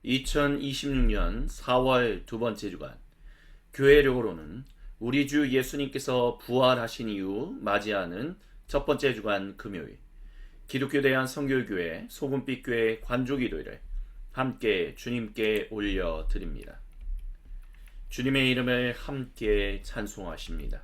2026년 4월 두 번째 주간 교회력으로는 우리 주 예수님께서 부활하신 이후 맞이하는 첫 번째 주간 금요일 기독교 대한 선교교회 소금빛교회 관조기도회를 함께 주님께 올려드립니다. 주님의 이름을 함께 찬송하십니다.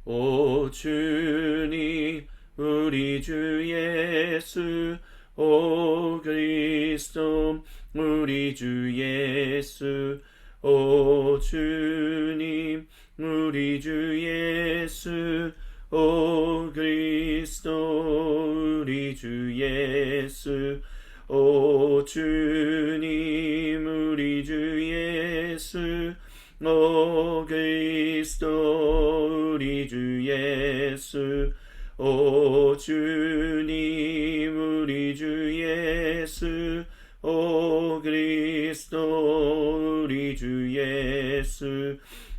오 주님 우리 주 예수 오 그리스도 우리 주 예수 오 주님 우리 주 예수 오 그리스도 우리 주 예수 오 주님 우리 주 예수 오 그리스도 우리 주 예수 오 주님 우리 주 예수 오 그리스도 우리 주 예수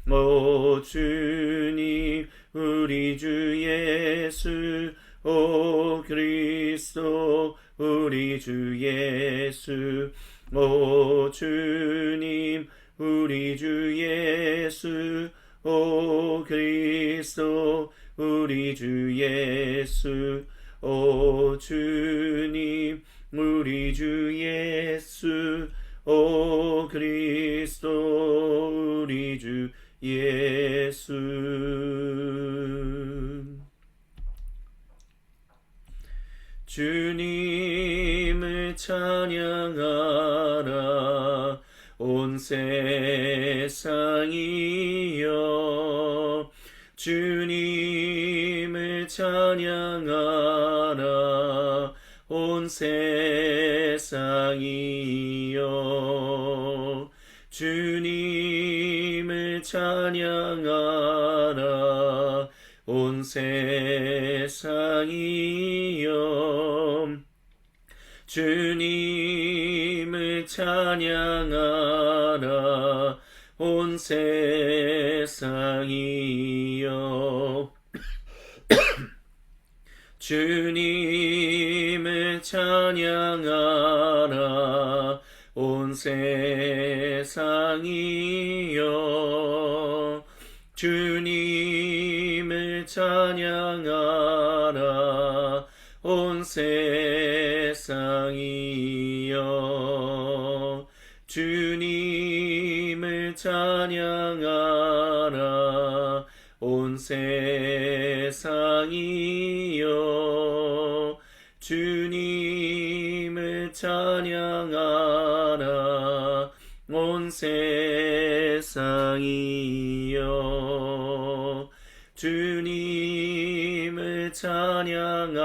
오 주님 우리 주 예수 오 그리스도 우리 주 예수 오 주님 우리 주 예수 오 그리스도 우리 주 예수 오 주님 우리 주 예수 오 그리스도 우리 주 예수. 주님을 찬양하라 온 세상이여 주님을 찬양하라 온 세상이여 주님을 찬양하라 온 세상이여 주님을 찬양하라 온 세상이여 주님을 찬양하라 온 세상이여 주님을 찬양하라 온 세상이여 주님을 찬양하라 온 세상이여 주님을 찬양하라 온 세상이여 주님을 찬양하라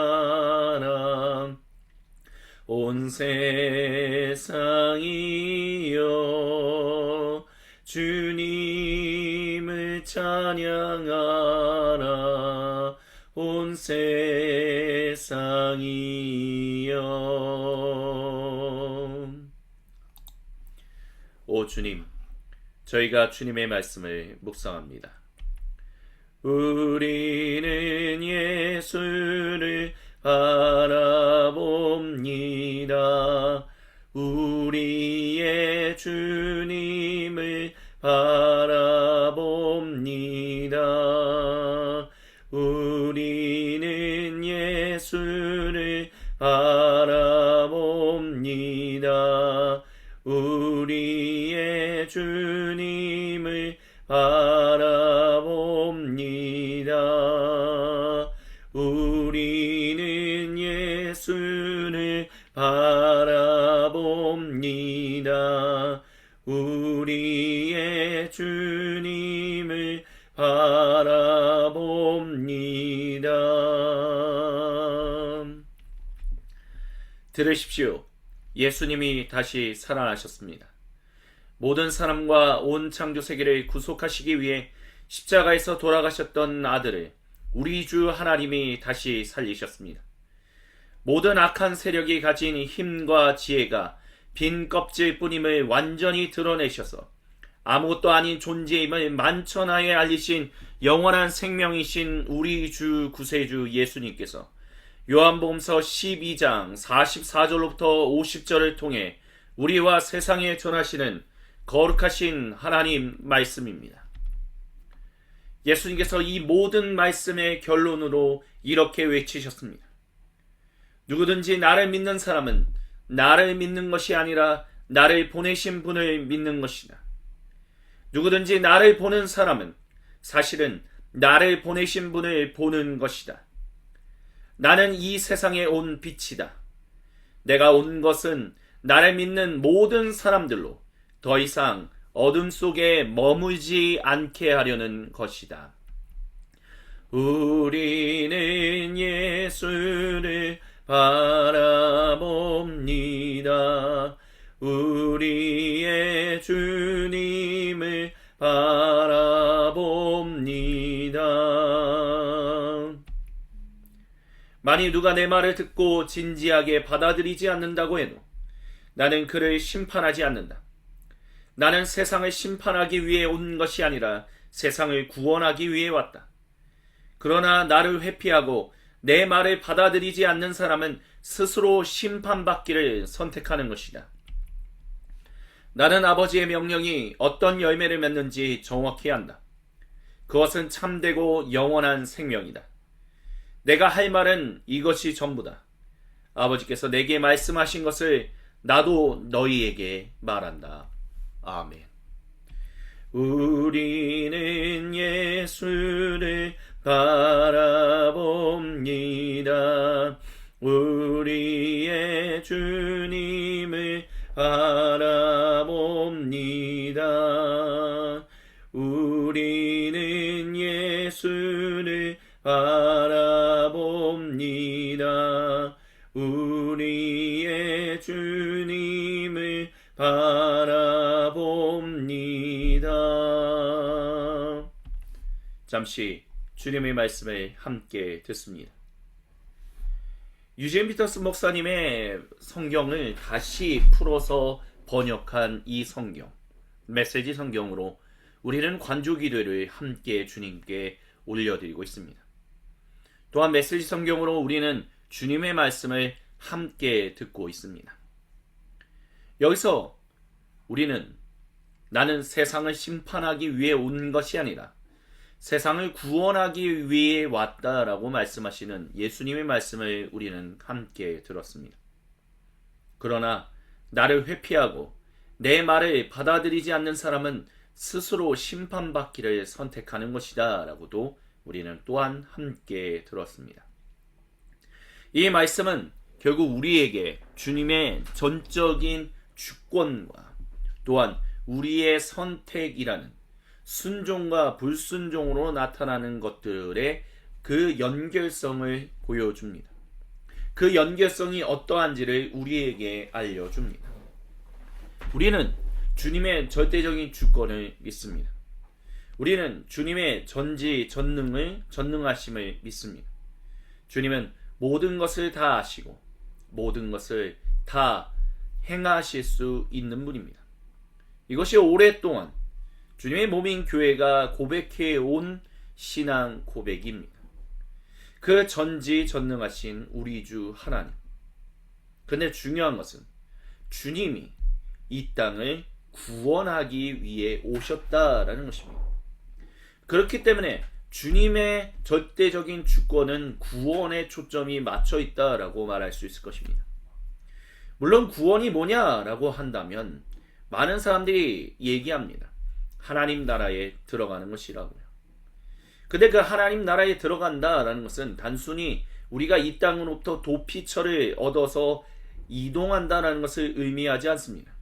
온 세상이여 주님을 찬양하라 온 세상이여. 오 주님, 저희가 주님의 말씀을 묵상합니다. 우리는 예수를 바라봅니다. 우리의 주님을 바라봅니다. 우리는 예수를 바라봅니다. 우리의 주님을 바라봅니다. 우리는 예수를 바라봅니다. 우리의 주님을 바라봅니다. 들으십시오. 예수님이 다시 살아나셨습니다. 모든 사람과 온 창조 세계를 구속하시기 위해 십자가에서 돌아가셨던 아들을 우리 주 하나님이 다시 살리셨습니다. 모든 악한 세력이 가진 힘과 지혜가 빈 껍질뿐임을 완전히 드러내셔서 아무것도 아닌 존재임을 만천하에 알리신 영원한 생명이신 우리 주 구세주 예수님께서 요한복음서 12장 44절로부터 50절을 통해 우리와 세상에 전하시는 거룩하신 하나님 말씀입니다. 예수님께서 이 모든 말씀의 결론으로 이렇게 외치셨습니다. 누구든지 나를 믿는 사람은 나를 믿는 것이 아니라 나를 보내신 분을 믿는 것이다. 누구든지 나를 보는 사람은 사실은 나를 보내신 분을 보는 것이다. 나는 이 세상에 온 빛이다. 내가 온 것은 나를 믿는 모든 사람들로 더 이상 어둠 속에 머물지 않게 하려는 것이다. 우리는 예수를 바라봅니다. 우리의 주님을 바라봅니다. 만일 누가 내 말을 듣고 진지하게 받아들이지 않는다고 해도 나는 그를 심판하지 않는다. 나는 세상을 심판하기 위해 온 것이 아니라 세상을 구원하기 위해 왔다. 그러나 나를 회피하고 내 말을 받아들이지 않는 사람은 스스로 심판받기를 선택하는 것이다. 나는 아버지의 명령이 어떤 열매를 맺는지 정확히 안다. 그것은 참되고 영원한 생명이다. 내가 할 말은 이것이 전부다. 아버지께서 내게 말씀하신 것을 나도 너희에게 말한다. 아멘. 우리는 예수를 바라봅니다. 우리의 주님을 바라봅니다. 우리는 예수를 바라봅니다. 우리의 주님을 바라봅니다. 잠시 주님의 말씀을 함께 듣습니다. 유진 피터스 목사님의 성경을 다시 풀어서 번역한 이 성경, 메시지 성경으로 우리는 관조기도를 함께 주님께 올려드리고 있습니다. 또한 메시지 성경으로 우리는 주님의 말씀을 함께 듣고 있습니다. 여기서 우리는 나는 세상을 심판하기 위해 온 것이 아니라 세상을 구원하기 위해 왔다라고 말씀하시는 예수님의 말씀을 우리는 함께 들었습니다. 그러나 나를 회피하고 내 말을 받아들이지 않는 사람은 스스로 심판받기를 선택하는 것이다 라고도 우리는 또한 함께 들었습니다. 이 말씀은 결국 우리에게 주님의 전적인 주권과 또한 우리의 선택이라는 순종과 불순종으로 나타나는 것들의 그 연결성을 보여줍니다. 그 연결성이 어떠한지를 우리에게 알려줍니다. 우리는 주님의 절대적인 주권을 믿습니다. 우리는 주님의 전능하심을 믿습니다. 주님은 모든 것을 다 아시고 모든 것을 다 행하실 수 있는 분입니다. 이것이 오랫동안 주님의 몸인 교회가 고백해온 신앙 고백입니다. 그 전지전능하신 우리 주 하나님. 근데 중요한 것은 주님이 이 땅을 구원하기 위해 오셨다라는 것입니다. 그렇기 때문에 주님의 절대적인 주권은 구원에 초점이 맞춰 있다라고 말할 수 있을 것입니다. 물론 구원이 뭐냐라고 한다면 많은 사람들이 얘기합니다. 하나님 나라에 들어가는 것이라고요. 근데 그 하나님 나라에 들어간다라는 것은 단순히 우리가 이 땅으로부터 도피처를 얻어서 이동한다라는 것을 의미하지 않습니다.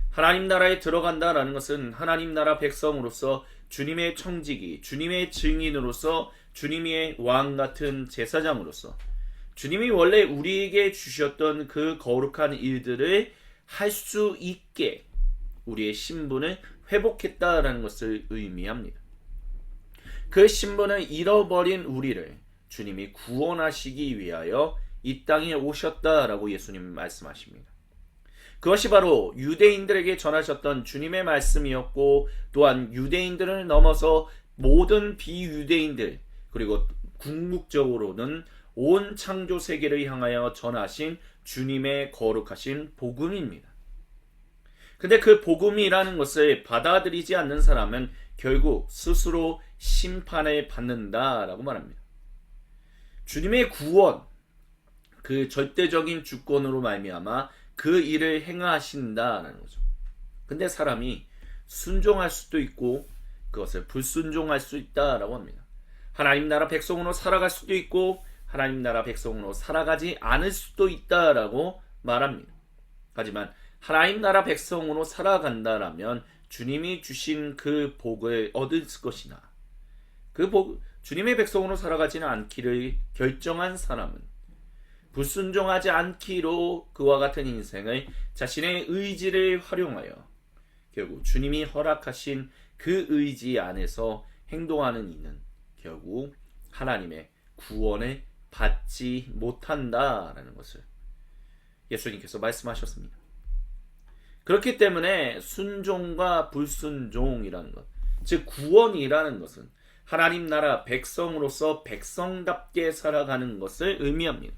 하나님 나라에 들어간다라는 것은 하나님 나라 백성으로서 주님의 청지기, 주님의 증인으로서 주님의 왕 같은 제사장으로서 주님이 원래 우리에게 주셨던 그 거룩한 일들을 할 수 있게 우리의 신분을 회복했다라는 것을 의미합니다. 그 신분을 잃어버린 우리를 주님이 구원하시기 위하여 이 땅에 오셨다라고 예수님 말씀하십니다. 그것이 바로 유대인들에게 전하셨던 주님의 말씀이었고 또한 유대인들을 넘어서 모든 비유대인들 그리고 궁극적으로는 온 창조 세계를 향하여 전하신 주님의 거룩하신 복음입니다. 근데 그 복음이라는 것을 받아들이지 않는 사람은 결국 스스로 심판을 받는다라고 말합니다. 주님의 구원, 그 절대적인 주권으로 말미암아 그 일을 행하신다라는 거죠. 근데 사람이 순종할 수도 있고 그것을 불순종할 수 있다라고 합니다. 하나님 나라 백성으로 살아갈 수도 있고 하나님 나라 백성으로 살아가지 않을 수도 있다라고 말합니다. 하지만 하나님 나라 백성으로 살아간다라면 주님이 주신 그 복을 얻을 것이나 그 복, 주님의 백성으로 살아가지는 않기를 결정한 사람은 불순종하지 않기로 그와 같은 인생을 자신의 의지를 활용하여 결국 주님이 허락하신 그 의지 안에서 행동하는 이는 결국 하나님의 구원을 받지 못한다라는 것을 예수님께서 말씀하셨습니다. 그렇기 때문에 순종과 불순종이라는 것, 즉 구원이라는 것은 하나님 나라 백성으로서 백성답게 살아가는 것을 의미합니다.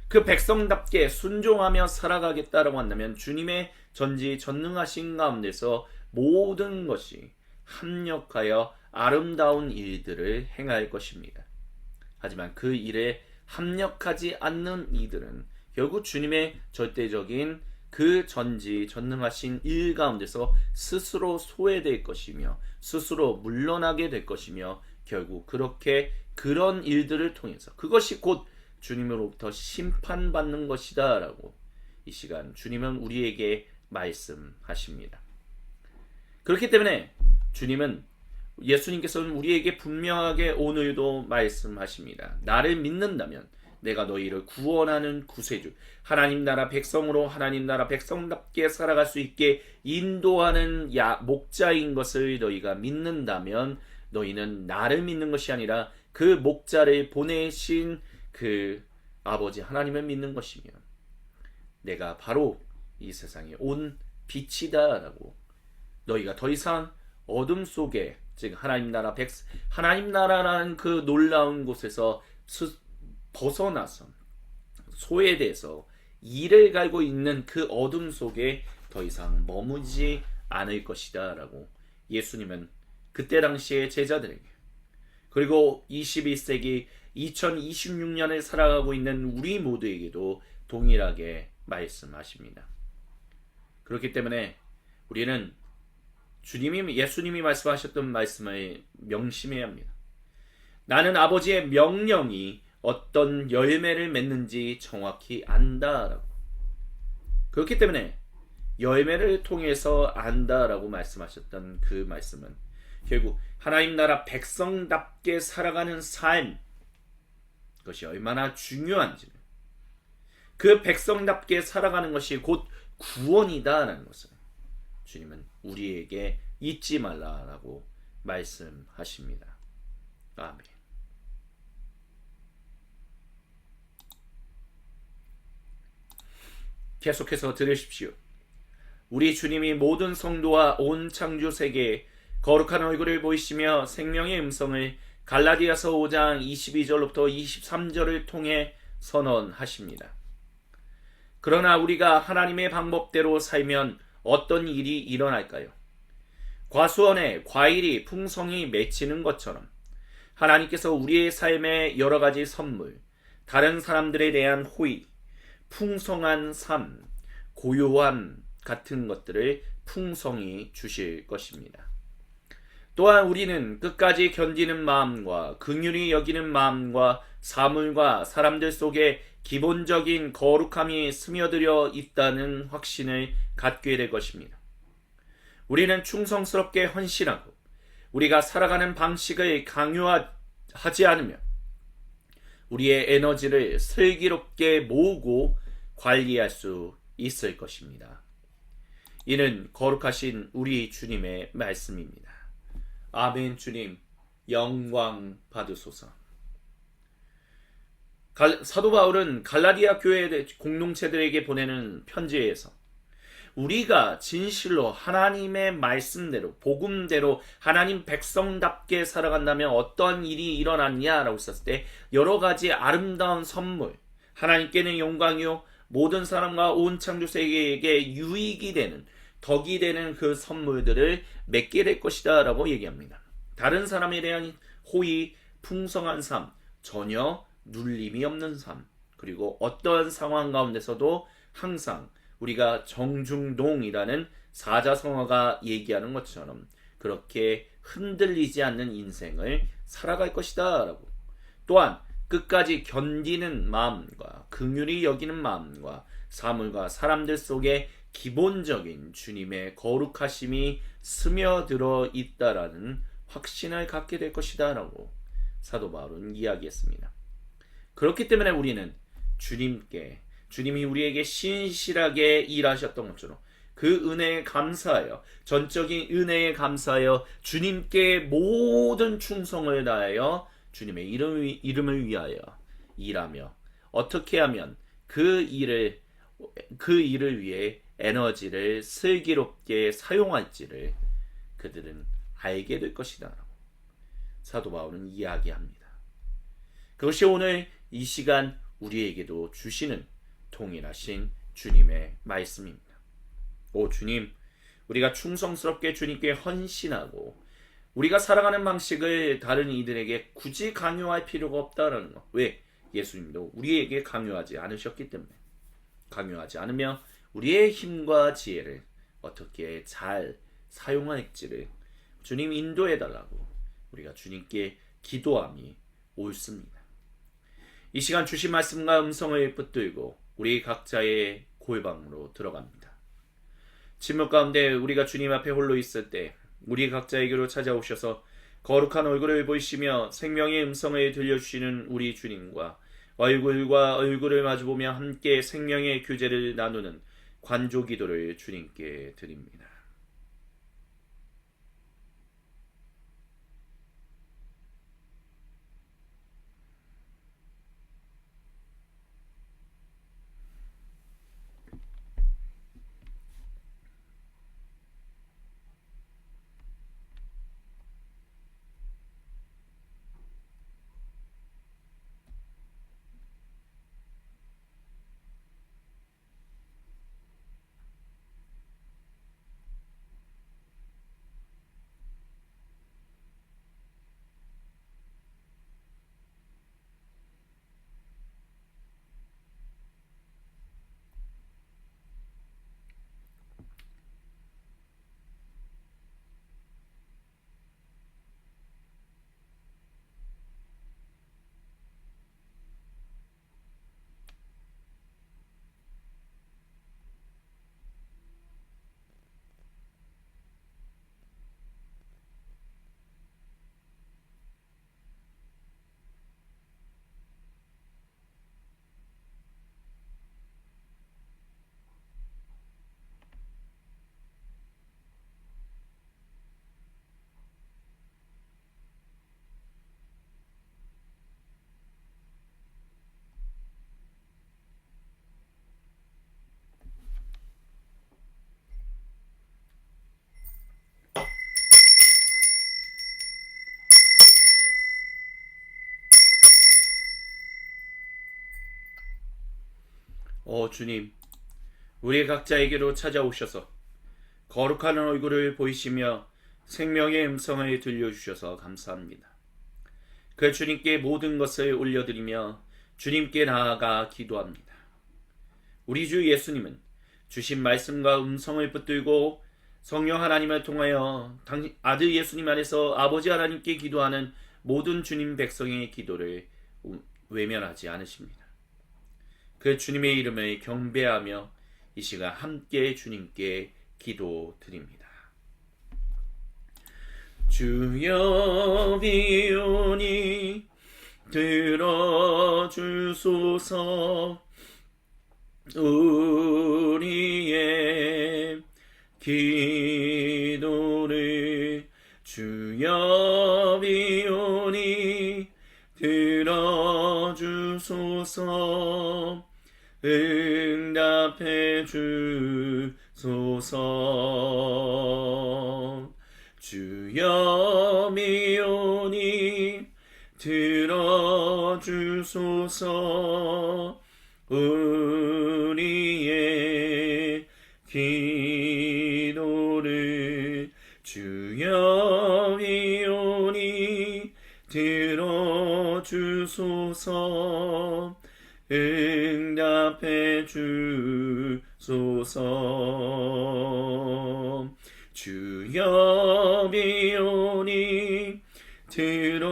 그 백성답게 순종하며 살아가겠다라고 한다면 주님의 전지전능하신 가운데서 모든 것이 합력하여 아름다운 일들을 행할 것입니다. 하지만 그 일에 합력하지 않는 이들은 결국 주님의 절대적인 그 전지전능하신 일 가운데서 스스로 소외될 것이며 스스로 물러나게 될 것이며 결국 그렇게 그런 일들을 통해서 그것이 곧 주님으로부터 심판받는 것이다 라고 이 시간 주님은 우리에게 말씀하십니다. 그렇기 때문에 예수님께서는 우리에게 분명하게 오늘도 말씀하십니다. 나를 믿는다면 내가 너희를 구원하는 구세주, 하나님 나라 백성으로 하나님 나라 백성답게 살아갈 수 있게 인도하는 목자인 것을 너희가 믿는다면 너희는 나를 믿는 것이 아니라 그 목자를 보내신 그 아버지 하나님을 믿는 것이며 내가 바로 이 세상에 온 빛이다 라고 너희가 더 이상 어둠 속에 즉 하나님 나라라는 그 놀라운 곳에서 벗어나서 소외돼서 이를 갈고 있는 그 어둠 속에 더 이상 머무지 않을 것이다 라고 예수님은 그때 당시의 제자들에게 그리고 21세기 2026년을 살아가고 있는 우리 모두에게도 동일하게 말씀하십니다. 그렇기 때문에 우리는 예수님이 말씀하셨던 말씀을 명심해야 합니다. 나는 아버지의 명령이 어떤 열매를 맺는지 정확히 안다라고. 그렇기 때문에 열매를 통해서 안다라고 말씀하셨던 그 말씀은 결국 하나님 나라 백성답게 살아가는 삶, 그것이 얼마나 중요한지를, 그 백성답게 살아가는 것이 곧 구원이다라는 것을 주님은 우리에게 잊지 말라라고 말씀하십니다. 아멘. 계속해서 들으십시오. 우리 주님이 모든 성도와 온 창조 세계에 거룩한 얼굴을 보이시며 생명의 음성을 갈라디아서 5장 22절부터 23절을 통해 선언하십니다. 그러나 우리가 하나님의 방법대로 살면 어떤 일이 일어날까요? 과수원에 과일이 풍성히 맺히는 것처럼 하나님께서 우리의 삶에 여러 가지 선물, 다른 사람들에 대한 호의, 풍성한 삶, 고요함 같은 것들을 풍성히 주실 것입니다. 또한 우리는 끝까지 견디는 마음과 긍휼히 여기는 마음과 사물과 사람들 속에 기본적인 거룩함이 스며들어 있다는 확신을 갖게 될 것입니다. 우리는 충성스럽게 헌신하고 우리가 살아가는 방식을 강요하지 않으며 우리의 에너지를 슬기롭게 모으고 관리할 수 있을 것입니다. 이는 거룩하신 우리 주님의 말씀입니다. 아멘. 주님 영광 받으소서. 사도 바울은 갈라디아 교회 공동체들에게 보내는 편지에서 우리가 진실로 하나님의 말씀대로 복음대로 하나님 백성답게 살아간다면 어떤 일이 일어났냐라고 썼을 때 여러 가지 아름다운 선물, 하나님께는 영광이요 모든 사람과 온 창조 세계에게 유익이 되는 덕이 되는 그 선물들을 맺게 될 것이다 라고 얘기합니다. 다른 사람에 대한 호의, 풍성한 삶, 전혀 눌림이 없는 삶, 그리고 어떠한 상황 가운데서도 항상 우리가 정중동이라는 사자성어가 얘기하는 것처럼 그렇게 흔들리지 않는 인생을 살아갈 것이다 라고, 또한 끝까지 견디는 마음과 긍휼히 여기는 마음과 사물과 사람들 속에 기본적인 주님의 거룩하심이 스며들어 있다라는 확신을 갖게 될 것이다 라고 사도 바울은 이야기했습니다. 그렇기 때문에 우리는 주님이 우리에게 신실하게 일하셨던 것처럼 그 은혜에 감사하여, 전적인 은혜에 감사하여 주님께 모든 충성을 다하여 주님의 이름을 위하여 일하며, 어떻게 하면 그 일을 위해 에너지를 슬기롭게 사용할지를 그들은 알게 될 것이다 라고 사도 바울은 이야기합니다. 그것이 오늘 이 시간 우리에게도 주시는 동일하신 주님의 말씀입니다. 오 주님, 우리가 충성스럽게 주님께 헌신하고 우리가 살아가는 방식을 다른 이들에게 굳이 강요할 필요가 없다라는 것. 왜? 예수님도 우리에게 강요하지 않으셨기 때문에. 강요하지 않으며 우리의 힘과 지혜를 어떻게 잘 사용할지를 주님 인도해달라고 우리가 주님께 기도함이 옳습니다. 이 시간 주신 말씀과 음성을 붙들고 우리 각자의 골방으로 들어갑니다. 침묵 가운데 우리가 주님 앞에 홀로 있을 때 우리 각자에게로 찾아오셔서 거룩한 얼굴을 보이시며 생명의 음성을 들려주시는 우리 주님과 얼굴과 얼굴을 마주보며 함께 생명의 교제를 나누는 관조 기도를 주님께 드립니다. 주님, 우리 각자에게로 찾아오셔서 거룩한 얼굴을 보이시며 생명의 음성을 들려주셔서 감사합니다. 그 주님께 모든 것을 올려드리며 주님께 나아가 기도합니다. 우리 주 예수님은 주신 말씀과 음성을 붙들고 성령 하나님을 통하여 아들 예수님 안에서 아버지 하나님께 기도하는 모든 주님 백성의 기도를 외면하지 않으십니다. 그 주님의 이름을 경배하며 이 시간 함께 주님께 기도드립니다. 주여 비오니 들어주소서. 우리의 기도를 주여 비오니 들어주소서. 응답해 주소서. 주여 비오니 들어주소서. 우리의 기도를 주여이오니 들어주소서. 응답해 주소서. 주여이오니 들어주소서.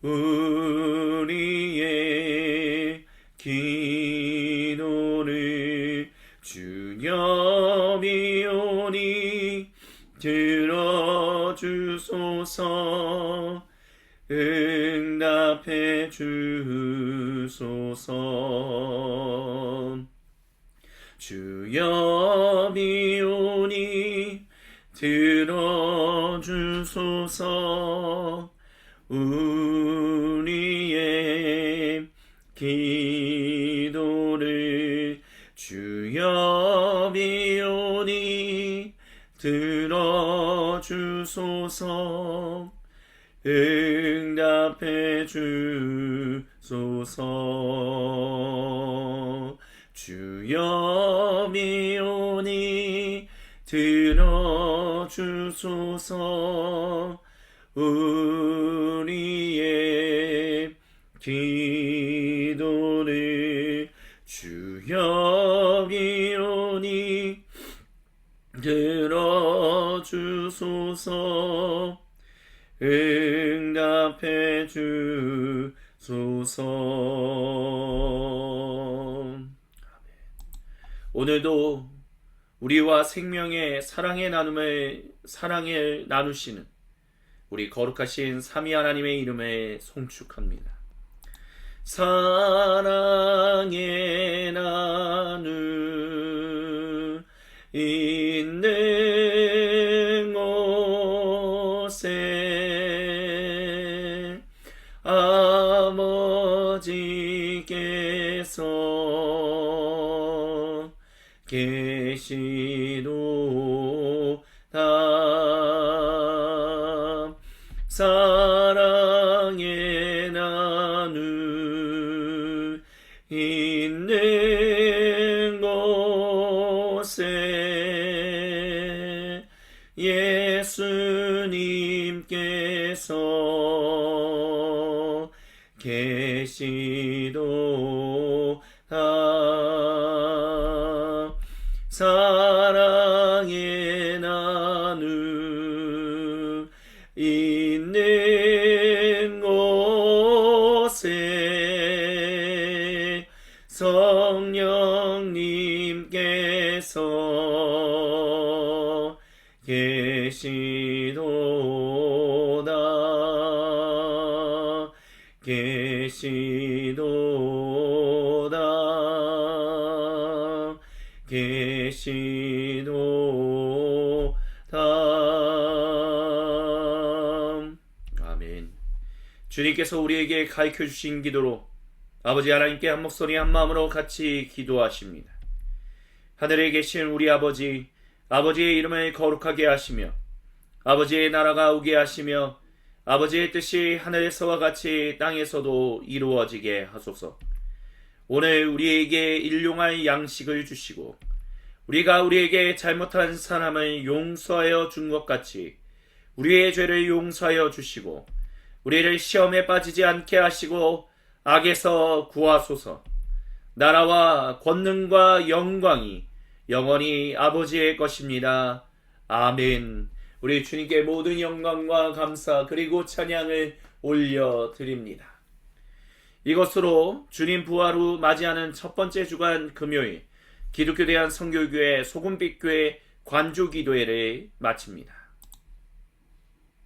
우리의 기도를 주여이오니 들어주소서. 응답해 주소서. 주여이오니 들어주소서. 우리의 기도를 주여이오니 들어주소서. 응답해 주소서. 주여이오니 들어주소서. 우리의 기도를 주여이오니 들어주소서. 응답해 주소서. 오늘도 우리와 생명의 사랑을 나누시는 우리 거룩하신 삼위 하나님의 이름에 송축합니다. 사랑의 나누 있는 곳에 아버지께서 계시도다. 사랑의 나누 있는 곳에 예수님께서 계시도다. 사랑의 나누 있는 곳에 성령님께서 계시도다. 계시도다. 계시도다. 아멘. 주님께서 우리에게 가르쳐 주신 기도로 아버지 하나님께 한 목소리 한 마음으로 같이 기도하십니다. 하늘에 계신 우리 아버지, 아버지의 이름을 거룩하게 하시며 아버지의 나라가 오게 하시며 아버지의 뜻이 하늘에서와 같이 땅에서도 이루어지게 하소서. 오늘 우리에게 일용할 양식을 주시고 우리가 우리에게 잘못한 사람을 용서하여 준 것 같이 우리의 죄를 용서하여 주시고 우리를 시험에 빠지지 않게 하시고 악에서 구하소서. 나라와 권능과 영광이 영원히 아버지의 것입니다. 아멘. 우리 주님께 모든 영광과 감사 그리고 찬양을 올려드립니다. 이것으로 주님 부활 후 맞이하는 첫 번째 주간 금요일 기독교 대한 선교교회 소금빛교회 관주기도회를 마칩니다.